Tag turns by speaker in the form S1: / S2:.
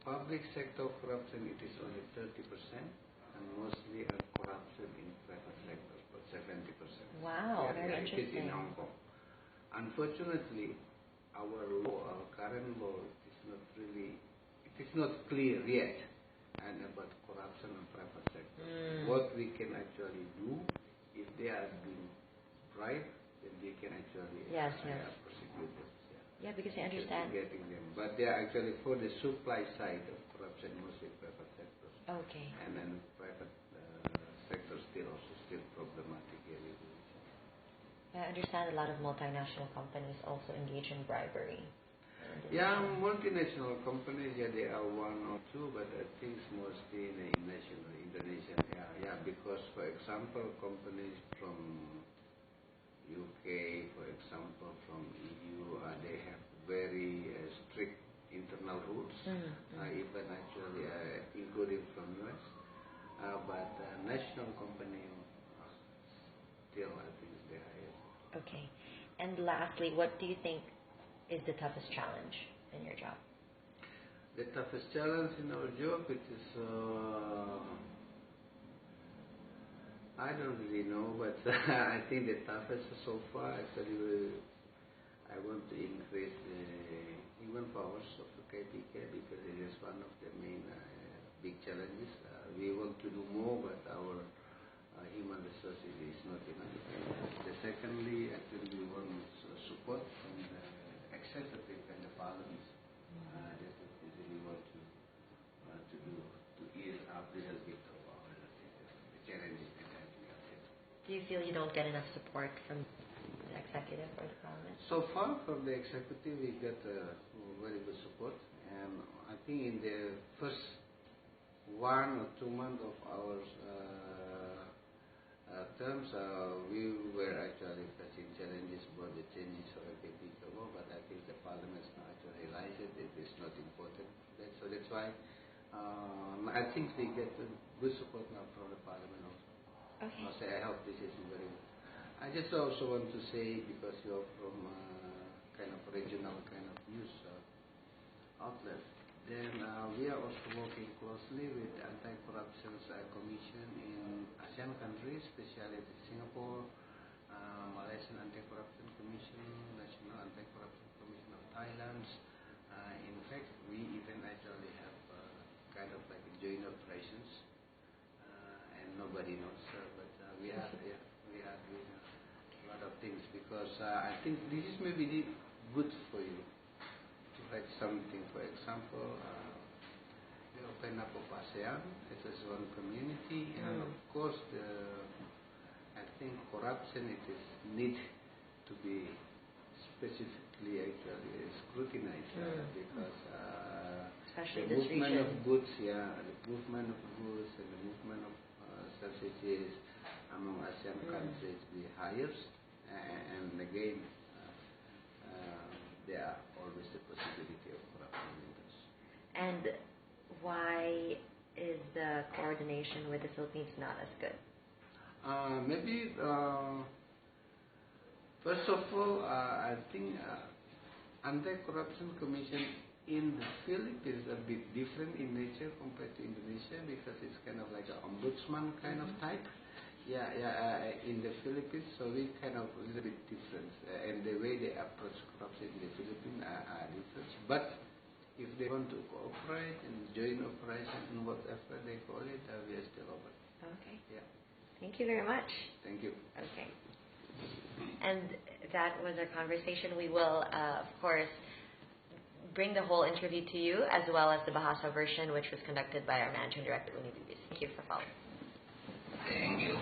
S1: public sector corruption, it is only 30%, and mostly corruption in private sector, about 70%.
S2: Wow, very interesting.
S1: It is in Hong Kong. Unfortunately, our law, our current law, it is not clear yet, and about corruption in private sector. What we can actually do, if they are being bribed, then we can actually prosecute them.
S2: Yeah, because I understand.
S1: Getting them, but they are actually for the supply side of corruption, mostly private sector.
S2: Okay.
S1: And then private sector still problematic here.
S2: I understand a lot of multinational companies also engage in bribery.
S1: Yeah, multinational companies, they are one or two, but I think mostly in Indonesia. Yeah, because for example, companies from UK, for example, from EU, they have very strict internal rules, even actually including from US. But national company still, I think, is the highest.
S2: Okay. And lastly, what do you think is the toughest challenge in your job?
S1: The toughest challenge in our job, it is, I don't really know, but I think the toughest so far, actually, I want to increase the human powers of the KPK because it is one of the main big challenges. We want to do more, but our human resources is not enough. Secondly, actually, we want support from the executive and the parliament. That we really want to do to ease up a little bit of our challenges.
S2: Do you feel you don't get enough support from the executive or the parliament?
S1: So far, from the executive, we get very good support, and I think in the first 1 or 2 months of our terms, we were actually facing challenges about the changes of the KPK law, but I think the parliament now actually realized it is not important. So that's why I think we get good support now from the parliament also.
S2: Okay.
S1: I hope this is very good. I just also want to say, because you're from kind of regional kind of news outlet, then we are also working closely with the Anti-Corruption Commission in ASEAN countries, especially Singapore, Malaysian Anti-Corruption Commission, National Anti-Corruption Commission of Thailand. In fact, we even actually have kind of like joint operations, and nobody knows, but we are doing a lot of things, because I think this is maybe good for you. Like something, for example, we open up of ASEAN as one community, and of course, I think corruption it is need to be specifically actually scrutinized because
S2: especially
S1: the movement
S2: region.
S1: of goods, the movement of goods and the movement of services among ASEAN countries be highest, and again. There are always the possibility of corruption in this.
S2: And why is the coordination with the Philippines not as good?
S1: Maybe, first of all, I think Anti-Corruption Commission in the Philippines is a bit different in nature compared to Indonesia, because it's kind of like an ombudsman kind of type. In the Philippines, so we kind of a little bit different, and the way they approach corruption in the Philippines are different. But if they want to cooperate and join operation and whatever they call it, we are still open.
S2: Okay.
S1: Yeah.
S2: Thank you very much.
S1: Thank you.
S2: Okay. And that was our conversation. We will, of course, bring the whole interview to you, as well as the Bahasa version, which was conducted by our Managing Director, Uni Bibis. Thank you for following.
S1: Thank you.